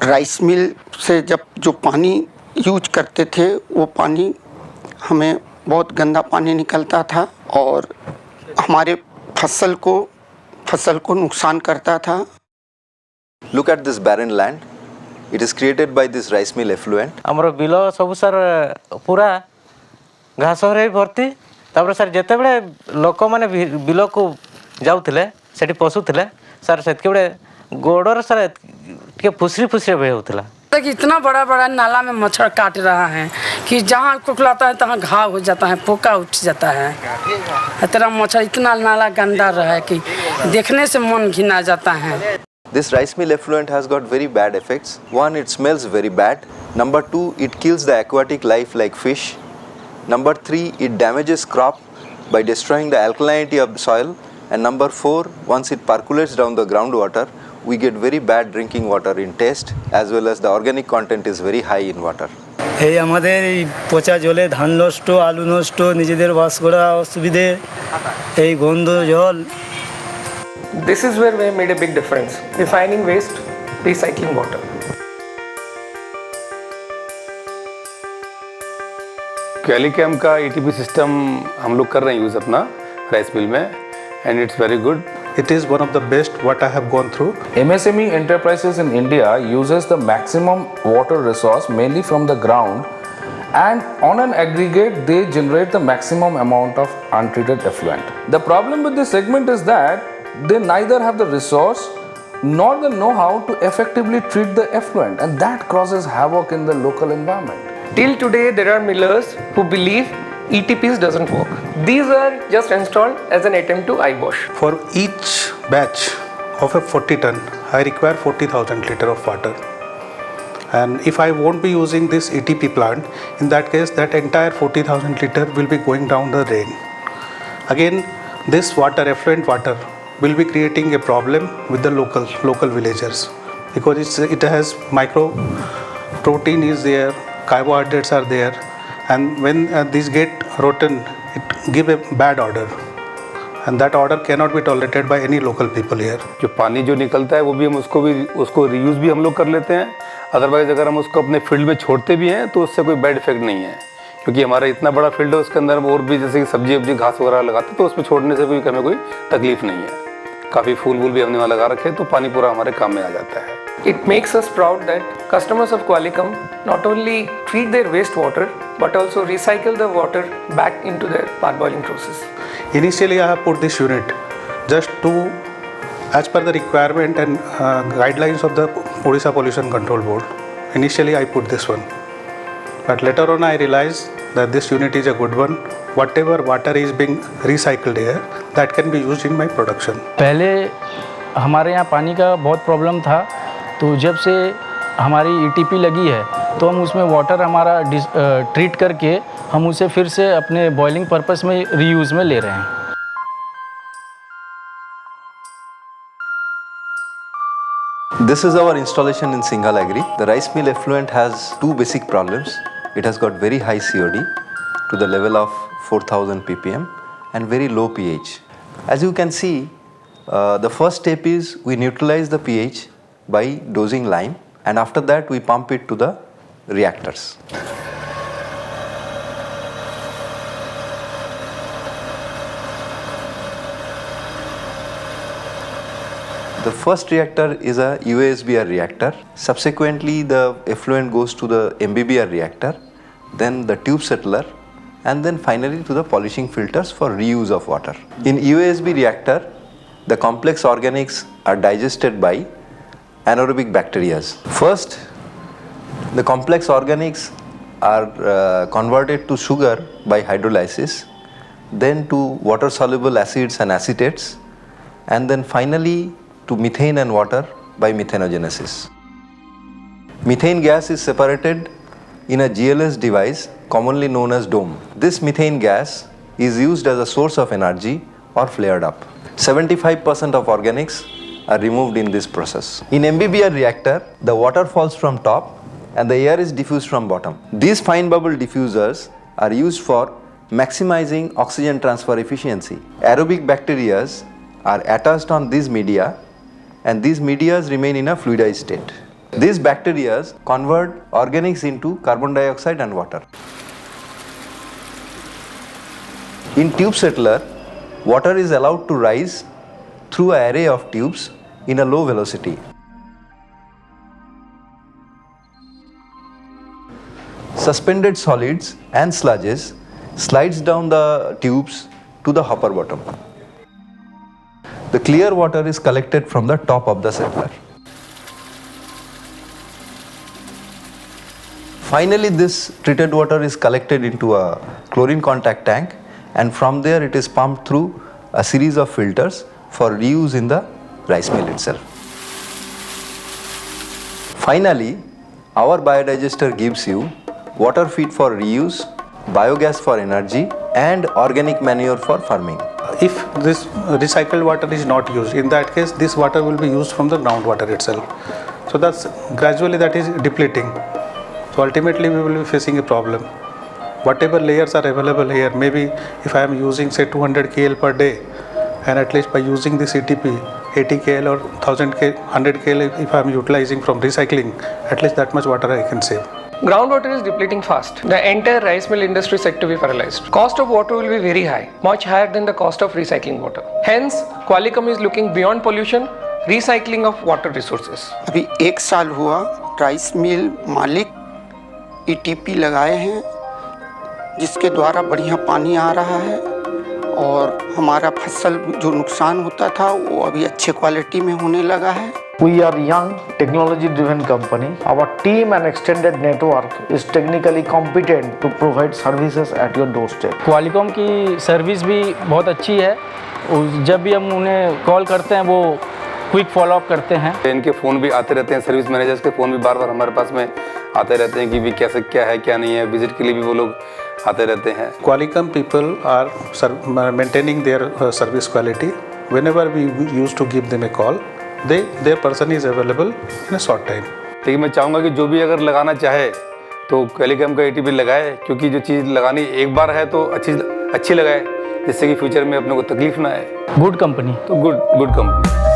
Rice mill से जब जो पानी यूज करते थे वो पानी हमें बहुत गंदा पानी निकलता था और हमारे फसल को नुकसान करता था। Look at this barren land. It is created by this rice mill effluent. हमरो बिलो सब सर पूरा घास रे भर्ती तापर सर जते बड़े लोक माने बिलो को जाउथिले सेठी पसुथिले सर सेतके बड़े गोडर सर के फुसरी बहे होतला। देखिए इतना बड़ा बड़ा नाला में मच्छर काट रहा है कि जहाँ कुकलाता है तहाँ घाव हो जाता है, पोका उठ जाता है। इतना मच्छर इतना नाला गंदा रहा है कि देखने से मन घिना जाता है। This rice mill effluent has got very bad effects. One, it smells very bad. Number two, it kills the aquatic life like fish. Number three, it damages crop by destroying the alkalinity of the soil. And number four, once it percolates down the groundwater, we get very bad drinking water in taste, as well as the organic content is very high in water. এই আমাদের এই পচা জলে ধান নষ্ট, আলু নষ্ট, নিজেদের বাস করা অসুবিধে, এই গন্ধ জল। This is where we have made a big difference. Refining waste, recycling water. कैलिकैम का ETP सिस्टम हम लोग कर रहे हैं यूज़ अपना राइस मिल में and it's very good. It is one of the best what I have gone through. MSME enterprises in India uses the maximum water resource mainly from the ground, and on an aggregate they generate the maximum amount of untreated effluent. The problem with this segment is that they neither have the resource nor the know-how to effectively treat the effluent, and that causes havoc in the local environment. Till today, there are millers who believe ETPs doesn't work. These are just installed as an attempt to eyewash. For each batch of a 40 ton, I require 40,000 liter of water. And if I won't be using this ETP plant, in that case, that entire 40,000 liter will be going down the drain. Again, this water, effluent water, will be creating a problem with the local villagers, because it has micro protein is there, carbohydrates are there, and when these get rotten, it give a bad odor, and that odor cannot be tolerated by any local people here. जो पानी जो निकलता है वो भी हम उसको reuse भी हम लोग कर लेते हैं। अदरवाइज़ अगर हम उसको अपने फील्ड में छोड़ते भी हैं तो उससे कोई बैड इफेक्ट नहीं है, क्योंकि हमारा इतना बड़ा फील्ड है, उसके अंदर और भी जैसे कि सब्जी घास वगैरह लगाते हैं तो उसमें छोड़ने से भी हमें कोई तकलीफ नहीं है। काफ़ी फूल भी हमने वहाँ लगा रखे हैं तो पानी पूरा हमारे काम में आ जाता है। It makes us proud that customers of Qualicum not only treat their wastewater but also recycle the water back into their parboiling process. Initially, I have put this unit just to, as per the requirement and guidelines of the Odisha Pollution Control Board. Initially, I put this one, but later on I realized that this unit is a good one. Whatever water is being recycled here, that can be used in my production. पहले हमारे यहाँ पानी का बहुत problem था, तो जब से हमारी ETP लगी है तो हम उसमें वाटर हमारा ट्रीट करके हम उसे फिर से अपने बॉइलिंग पर्पस में रीयूज़ में ले रहे हैं। This is our installation in Singhal Agri. The rice mill effluent has two basic problems. It has got very high COD to the level of 4000 ppm and very low pH. As you can see, the first step is we neutralize the pH by dosing lime, and after that we pump it to the reactors. The first reactor is a UASBR reactor. Subsequently, the effluent goes to the MBBR reactor, then the tube settler, and then finally to the polishing filters for reuse of water. In UASB reactor, the complex organics are digested by anaerobic bacteria. First, the complex organics are converted to sugar by hydrolysis, then to water soluble acids and acetates, and then finally to methane and water by methanogenesis. Methane gas is separated in a GLS device commonly known as dome. This methane gas is used as a source of energy or flared up. 75% of organics are removed in this process. In MBBR reactor, the water falls from top and the air is diffused from bottom. These fine bubble diffusers are used for maximizing oxygen transfer efficiency. Aerobic bacteria are attached on these media, and these media remain in a fluidized state. These bacteria convert organics into carbon dioxide and water. In tube settler, water is allowed to rise through an array of tubes in a low velocity. Suspended solids and sludges slides down the tubes to the hopper bottom. The clear water is collected from the top of the settler. Finally, this treated water is collected into a chlorine contact tank, and from there it is pumped through a series of filters for reuse in the rice mill itself. Finally, our biodigester gives you water feed for reuse, biogas for energy, and organic manure for farming. If this recycled water is not used, in that case this water will be used from the groundwater itself. So that's gradually that is depleting. So ultimately we will be facing a problem. Whatever layers are available here, maybe if I am using say 200 KL per day, and at least by using this ETP 80 KL or 1000 KL, 100 KL if I am utilizing from recycling, at least that much water I can save. Groundwater is depleting fast. The entire rice mill industry set to be paralyzed. Cost of water will be very high, much higher than the cost of recycling water. Hence, Qualicum is looking beyond pollution, recycling of water resources. अभी 1 साल हुआ rice mill मालिक ETP लगाए हैं, जिसके द्वारा बढ़िया पानी आ रहा है और हमारा फसल जो नुकसान होता था वो अभी अच्छे क्वालिटी में होने लगा है. We are young, technology-driven company. Our team and extended network is technically competent to provide services at your doorstep. Qualcomm की सर्विस भी बहुत अच्छी है. जब भी हम उन्हें कॉल करते हैं वो क्विक फॉलोअप करते हैं. इनके फ़ोन भी आते रहते हैं, सर्विस मैनेजर्स के फ़ोन भी बार बार हमारे पास में आते रहते हैं कि भी कैसे क्या है क्या नहीं है. विजिट के लिए भी वो लोग आते रहते हैं. Qualicum people are maintaining their service quality. Whenever we used to give them a call, their person is available in a short time. लेकिन मैं चाहूँगा कि जो भी अगर लगाना चाहे तो Qualicum का ETP लगाए, क्योंकि जो चीज़ लगानी एक बार है तो अच्छी लगाए, जिससे कि फ्यूचर में अपने को तकलीफ ना आए. Good company. तो गुड कंपनी.